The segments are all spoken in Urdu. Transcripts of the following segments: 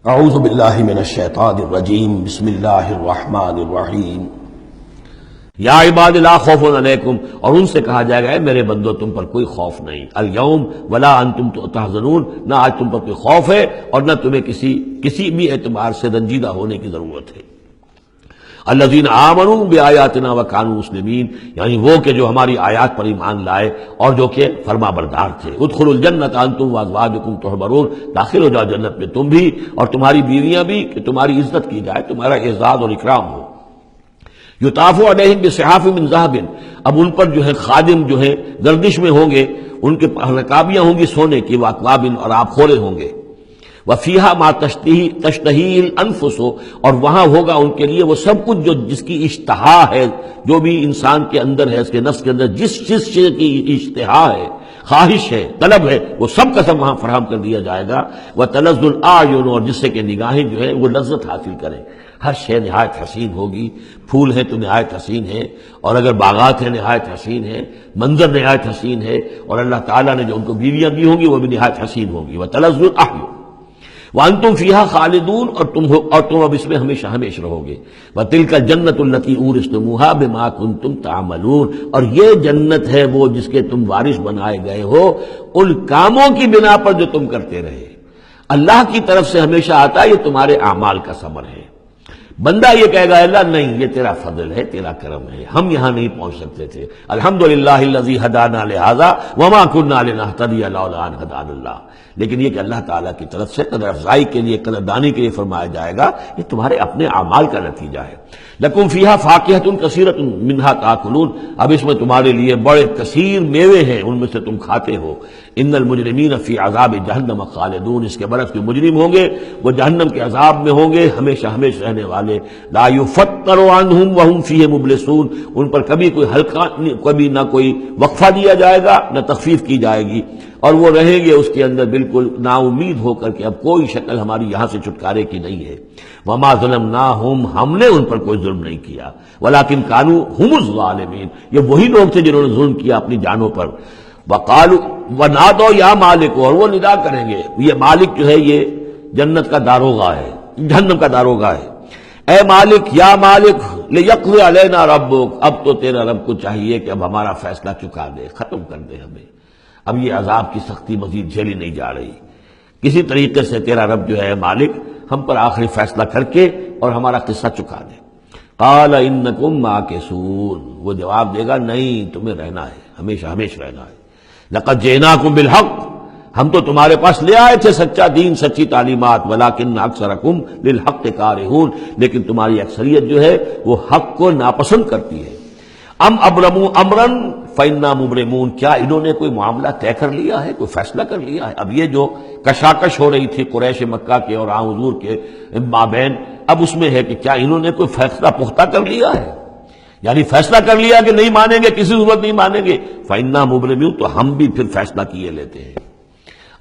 اعوذ باللہ من الشیطان الرجیم بسم اللہ الرحمن الرحیم یا عباد لا خوف علیکم، اور ان سے کہا جائے گا اے میرے بندو تم پر کوئی خوف نہیں، الیوم ولا انتم تحزنون، نہ آج تم پر کوئی خوف ہے اور نہ تمہیں کسی بھی اعتبار سے رنجیدہ ہونے کی ضرورت ہے۔ الذین آمنوا بآیاتنا وکانوا مسلمین، یعنی وہ کہ جو ہماری آیات پر ایمان لائے اور جو کہ فرما بردار تھے۔ ادخلوا الجنۃ انتم وازواجکم تحبرون، داخل ہو جاؤ جنت میں تم بھی اور تمہاری بیویاں بھی، کہ تمہاری عزت کی جائے، تمہارا اعزاز اور اکرام ہو۔ یطاف علیہم بصحاف من ذہب، اب ان پر جو ہے خادم جو ہے گردش میں ہوں گے، ان کے رکابیاں ہوں گی سونے کی، واکواب اور آب خورے ہوں گے۔ وفیہا ما تشتہی الانفس، اور وہاں ہوگا ان کے لیے وہ سب کچھ جو جس کی اشتہا ہے، جو بھی انسان کے اندر ہے، اس کے نفس کے اندر جس چیز کی اشتہا ہے، خواہش ہے، طلب ہے، وہ سب کا سب وہاں فراہم کر دیا جائے گا۔ وتلذ الاعین، اور جس سے کہ نگاہیں جو ہے وہ لذت حاصل کریں۔ ہر شے نہایت حسین ہوگی، پھول ہیں تو نہایت حسین ہے، اور اگر باغات ہیں نہایت حسین ہے، منظر نہایت حسین ہے، اور اللہ تعالیٰ نے جو ان کو بیویاں دی ہوں گی وہ بھی نہایت حسین ہوگی۔ وتلذ الاعین وانتم فیہا خالدون، اور تم اب اس میں ہمیشہ ہمیشہ رہو گے۔ وتلک الجنۃ التی اورثتموہا بما کنتم تعملون، اور یہ جنت ہے وہ جس کے تم وارث بنائے گئے ہو ان کاموں کی بنا پر جو تم کرتے رہے۔ اللہ کی طرف سے ہمیشہ آتا ہے یہ تمہارے اعمال کا ثمر ہے۔ بندہ یہ کہے گا اللہ نہیں، یہ تیرا فضل ہے، تیرا کرم ہے، ہم یہاں نہیں پہنچ سکتے تھے، الحمدللہ الذی ہدانا لہذا وما کنا لنہتدی لولا ان ہدانا اللہ، لیکن یہ کہ اللہ تعالیٰ کی طرف سے قدر افزائی کے لیے، قدر دانی کے لیے فرمایا جائے گا یہ تمہارے اپنے اعمال کا نتیجہ ہے۔ لکم فیہا فاکہۃ کثیرۃ منہا تاکلون، اب اس میں تمہارے لیے بڑے کثیر میوے ہیں، ان میں سے تم کھاتے ہو۔ ان المجرمین فی عذاب جہنم خالدون، اس کے برعکس جو مجرم ہوں گے وہ جہنم کے عذاب میں ہوں گے ہمیشہ ہمیشہ رہنے والے۔ لا یفتر عنہم وہم فیہ مبلسون، ان پر کبھی کوئی ہلکا، کبھی نہ کوئی وقفہ دیا جائے گا نہ تخفیف کی جائے گی، اور وہ رہیں گے اس کے اندر بالکل نا امید ہو کر کہ اب کوئی شکل ہماری یہاں سے چھٹکارے کی نہیں ہے۔ وما ظلمناہم، ہم نے ان پر کوئی ظلم نہیں کیا، ولکن کانوا ھم الظالمین، یہ وہی لوگ تھے جنہوں نے ظلم کیا اپنی جانوں پر۔ وقالوا ونادوا یا مالک، اور وہ ندا کریں گے، یہ مالک جو ہے یہ جنت کا داروغہ ہے، جہنم کا داروغہ ہے۔ اے مالک، یا مالک لیقضی علینا ربک، اب تو تیرا رب کو چاہیے کہ اب ہمارا فیصلہ چکا دے، ختم کر دے ہمیں، اب یہ عذاب کی سختی مزید جھیلی نہیں جا رہی، کسی طریقے سے تیرا رب جو ہے مالک ہم پر آخری فیصلہ کر کے اور ہمارا قصہ چکا دے۔ قال انکم ماکثون، وہ جواب دے گا نہیں، تمہیں رہنا ہے، ہمیشہ ہمیشہ رہنا ہے۔ لقد جئناکم بالحق، ہم تو تمہارے پاس لے آئے تھے سچا دین، سچی تعلیمات، ولکن اکثرکم للحق کارہون، لیکن تمہاری اکثریت جو ہے وہ حق کو ناپسند کرتی ہے۔ ام ابرموا امرا فإنا مبرمون، کیا انہوں نے کوئی معاملہ طے کر لیا ہے، کوئی فیصلہ کر لیا ہے؟ اب یہ جو کشاکش ہو رہی تھی قریش مکہ کے اور حضور کے مابین، اب اس میں ہے کہ کیا انہوں نے کوئی فیصلہ پختہ کر لیا ہے، یعنی فیصلہ کر لیا کہ نہیں مانیں گے، کسی صورت نہیں مانیں گے۔ فإنا مبرمون، تو ہم بھی پھر فیصلہ کیے لیتے ہیں۔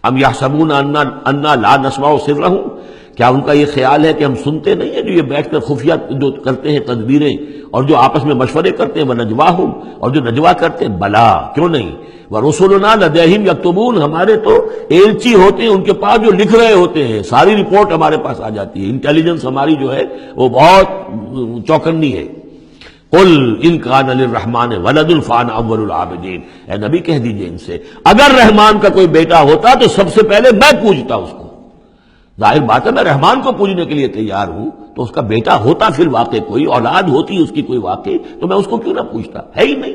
ام یحسبون انا لا نسمع سرهم، کیا ان کا یہ خیال ہے کہ ہم سنتے نہیں ہیں جو یہ بیٹھ کر خفیہ جو کرتے ہیں تدبیریں اور جو آپس میں مشورے کرتے ہیں، وَنَجْوَاهُمْ، اور جو نجوا کرتے ہیں، بلا کیوں نہیں، وَرُسُلُنَا لَدَيْهِمْ يَكْتُبُونَ، ہمارے تو ایلچی ہوتے ہیں ان کے پاس جو لکھ رہے ہوتے ہیں، ساری رپورٹ ہمارے پاس آ جاتی ہے، انٹیلیجنس ہماری جو ہے وہ بہت چوکنی ہے۔ قل ان کان للرحمن ولد فانا اول العابدین، اے نبی کہہ دیجئے ان سے اگر رحمان کا کوئی بیٹا ہوتا تو سب سے پہلے میں پوجتا اس کو۔ ظاہر بات ہے میں رحمان کو پوجنے کے لیے تیار ہوں، تو اس کا بیٹا ہوتا پھر واقع کوئی اولاد ہوتی اس کی کوئی واقع، تو میں اس کو کیوں نہ پوچھتا، ہے ہی نہیں۔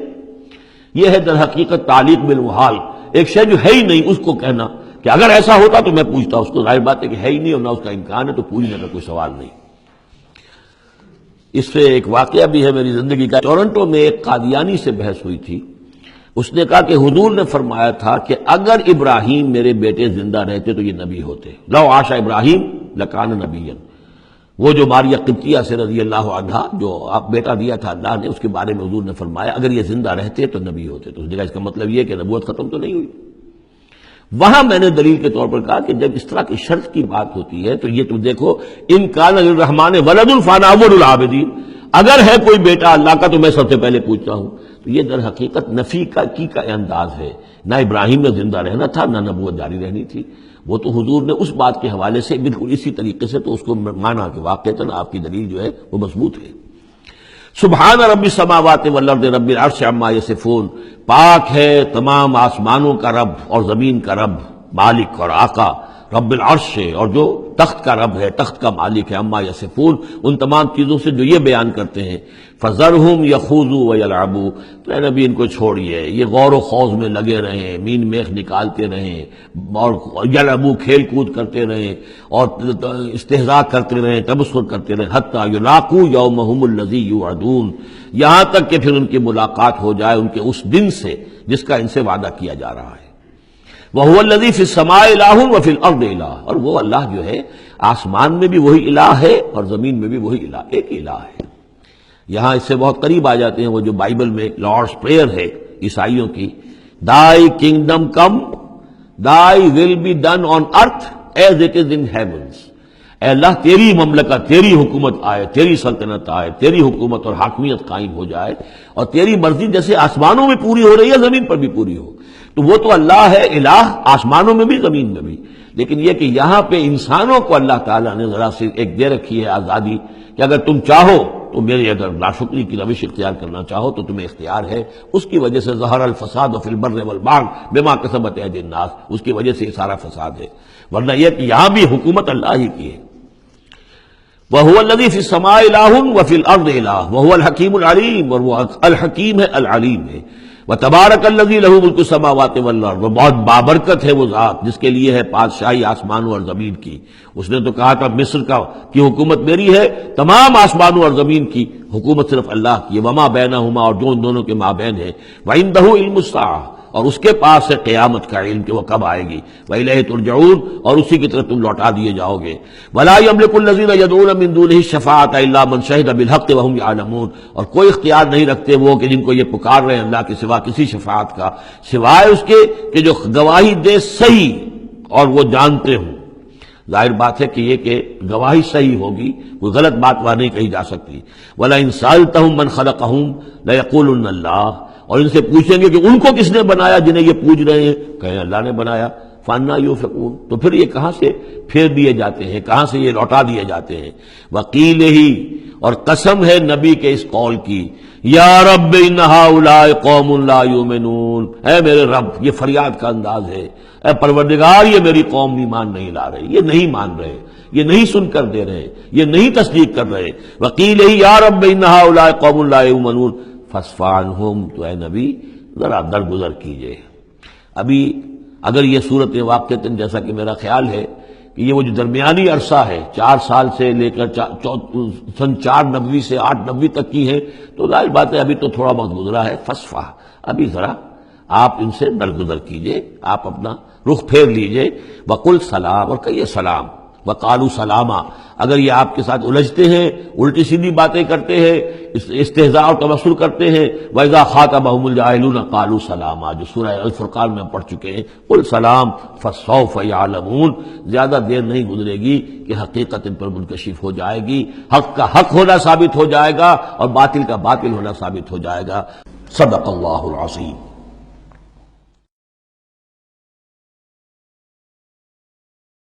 یہ ہے در حقیقت تعلیق بالمحال، ایک شے جو ہے ہی نہیں اس کو کہنا کہ اگر ایسا ہوتا تو میں پوچھتا اس کو، ظاہر بات ہے کہ ہے ہی نہیں اور نہ اس کا امکان ہے، تو پوجنے کا کوئی سوال نہیں۔ اس سے ایک واقعہ بھی ہے میری زندگی کا۔ ٹورنٹو میں ایک قادیانی سے بحث ہوئی تھی، اس نے کہا کہ حضور نے فرمایا تھا کہ اگر ابراہیم میرے بیٹے زندہ رہتے تو یہ نبی ہوتے، لو عاش ابراہیم لکان نبیا۔ وہ جو ماریہ قبطیہ سے رضی اللہ عنہا جو آپ بیٹا دیا تھا اللہ نے، اس کے بارے میں حضور نے فرمایا اگر یہ زندہ رہتے تو نبی ہوتے، تو اس نے کہا اس کا مطلب یہ کہ نبوت ختم تو نہیں ہوئی۔ وہاں میں نے دلیل کے طور پر کہا کہ جب اس طرح کی شرط کی بات ہوتی ہے تو یہ تم دیکھو، ان کان للرحمن ولد فانا اول العابدین، اگر ہے کوئی بیٹا اللہ کا تو میں سب سے پہلے پوچھتا ہوں، تو یہ در حقیقت نفی کا انداز ہے، نہ ابراہیم میں زندہ رہنا تھا نہ نبوت جاری رہنی تھی۔ وہ تو حضور نے اس بات کے حوالے سے بالکل اسی طریقے سے تو اس کو مانا کہ واقعتاً آپ کی دلیل جو ہے وہ مضبوط ہے۔ سبحان رب السماوات والارض رب العرش عما یصفون، پاک ہے تمام آسمانوں کا رب اور زمین کا رب، مالک اور آقا، رب العرش ہے اور جو تخت کا رب ہے، تخت کا مالک ہے، عما یصفون، ان تمام چیزوں سے جو یہ بیان کرتے ہیں، فذرہم یخوضوا ویلعبوا، تو اے نبی ان کو چھوڑیے، یہ غور و خوض میں لگے رہیں، مین میخ نکالتے رہیں اور یلعبوا کھیل کود کرتے رہیں اور استہزاء کرتے رہیں، تبصر کرتے رہیں، حتی یلاقوا یومہم الذی یوعدون، یہاں تک کہ پھر ان کی ملاقات ہو جائے ان کے اس دن سے جس کا ان سے وعدہ کیا جا رہا ہے۔ وَهُوَ الَّذِي فِي السَّمَاءِ إِلَٰهٌ وَفِي الْأَرْضِ إِلَٰهٌ، اور وہ اللہ جو ہے آسمان میں بھی وہی الہ ہے اور زمین میں بھی وہی الہ، ایک الہ ہے۔ یہاں اس سے بہت قریب آ جاتے ہیں وہ جو بائبل میں لارڈس پریئر ہے عیسائیوں کی، Thy kingdom come, Thy will be done on earth as it is in heavens۔ اے اللہ تیری مملکت، تیری حکومت آئے، تیری سلطنت آئے، تیری حکومت اور حاکمیت قائم ہو جائے اور تیری مرضی جیسے آسمانوں میں پوری ہو رہی ہے زمین پر بھی پوری ہو۔ تو وہ تو اللہ ہے الہ، آسمانوں میں بھی زمین میں بھی، لیکن یہ کہ یہاں پہ انسانوں کو اللہ تعالیٰ نے ذرا سی ایک دے رکھی ہے آزادی کہ اگر تم چاہو تو میری اگر ناشکری کی روش اختیار کرنا چاہو تو تمہیں اختیار ہے۔ اس کی وجہ سے ظہر الفساد فی البر والبحر بما کسبت ایدی الناس، اس کی وجہ سے یہ سارا فساد ہے، ورنہ یہ کہ یہاں بھی حکومت اللہ ہی کی ہے۔ وَهُوَ الَّذِي فِي السَّمَاءِ إِلَٰهٌ وَفِي الْأَرْضِ إِلَٰهٌ وَهُوَ الْحَكِيمُ الْعَلِيمُ، اور وہ الحکیم ہے العلیم ہے۔ وَتَبَارَكَ الَّذِي لَهُ مُلْكُ السَّمَاوَاتِ وَالْأَرْضِ، وہ بہت بابرکت ہے وہ ذات جس کے لیے ہے بادشاہی آسمانوں اور زمین کی۔ اس نے تو کہا تھا مصر کی حکومت میری ہے، تمام آسمانوں اور زمین کی حکومت صرف اللہ کی ہے، وَمَا بَيْنَهُمَا، اور جو ان دونوں کے مابین ہے، وَعِندَهُ عِلْمُ السَّاعَةِ، اور اس کے پاس ہے قیامت کا علم کہ وہ کب آئے گی، وَإِلَيْهِ تُرْجَعُونَ، اور اسی کی طرف تم لوٹا دیے جاؤ گے۔ وَلَا يَمْلِكُ الَّذِينَ يَدْعُونَ مِن دُونِهِ الشَّفَاعَةَ إِلَّا مَن شَهِدَ بِالْحَقِّ وَهُمْ يَعْلَمُونَ، اور کوئی اختیار نہیں رکھتے وہ کہ جن کو یہ پکار رہے ہیں اللہ کے سوا کسی شفاعت کا، سوائے اس کے کہ جو گواہی دے صحیح اور وہ جانتے ہوں۔ ظاہر بات ہے کہ یہ کہ گواہی صحیح ہوگی، کوئی غلط بات وہاں نہیں کہی جا سکتی۔ وَلَئِن سَأَلْتَهُم مَّن خَلَقَهُم لَيَقُولُنَّ اللَّهُ، اور ان سے پوچھیں گے کہ ان کو کس نے بنایا جنہیں یہ پوچھ رہے ہیں، کہیں اللہ نے بنایا۔ فَأَنَّىٰ يُؤْفَكُونَ، تو پھر یہ کہاں سے پھیر دیے جاتے ہیں، کہاں سے یہ لوٹا دیے جاتے ہیں۔ وَقِيلِهِ، اور قسم ہے نبی کے اس قول کی، یا رب ان ہؤلاء قوم لا یؤمنون، اے میرے رب، یہ فریاد کا انداز ہے، اے پروردگار یہ میری قوم ایمان نہیں لا رہے، یہ نہیں مان رہے، یہ نہیں سن کر دے رہے، یہ نہیں تصدیق کر رہے۔ وَقِيلِهِ یا رب ان ہؤلاء قوم لا یؤمنون فاصفح عنہم، تو اے نبی ذرا درگزر کیجئے۔ ابھی اگر یہ صورت واقعتاً جیسا کہ میرا خیال ہے کہ یہ وہ جو درمیانی عرصہ ہے 4 سال سے لے کر سن 490 سے 890 تک کی ہے، تو ظاہر بات ہے ابھی تو تھوڑا وقت گزرا ہے۔ فاصفح، ابھی ذرا آپ ان سے درگزر کیجئے، آپ اپنا رخ پھیر لیجئے۔ وقل سلام، اور کہیے سلام۔ وقالوا سلاما، اگر یہ آپ کے ساتھ الجھتے ہیں، الٹی سیدھی باتیں کرتے ہیں، استہزاء اور تبصر کرتے ہیں، وَإِذَا خَاطَبَهُمُ الْجَاهِلُونَ قَالُوا سَلَامًا، جو سورہ الفرقان میں پڑھ چکے ہیں۔ قل سلام فَسَوْفَ يَعْلَمُونَ، زیادہ دیر نہیں گزرے گی کہ حقیقت ان پر منکشف ہو جائے گی، حق کا حق ہونا ثابت ہو جائے گا اور باطل کا باطل ہونا ثابت ہو جائے گا۔ صدق اللہ العظیم۔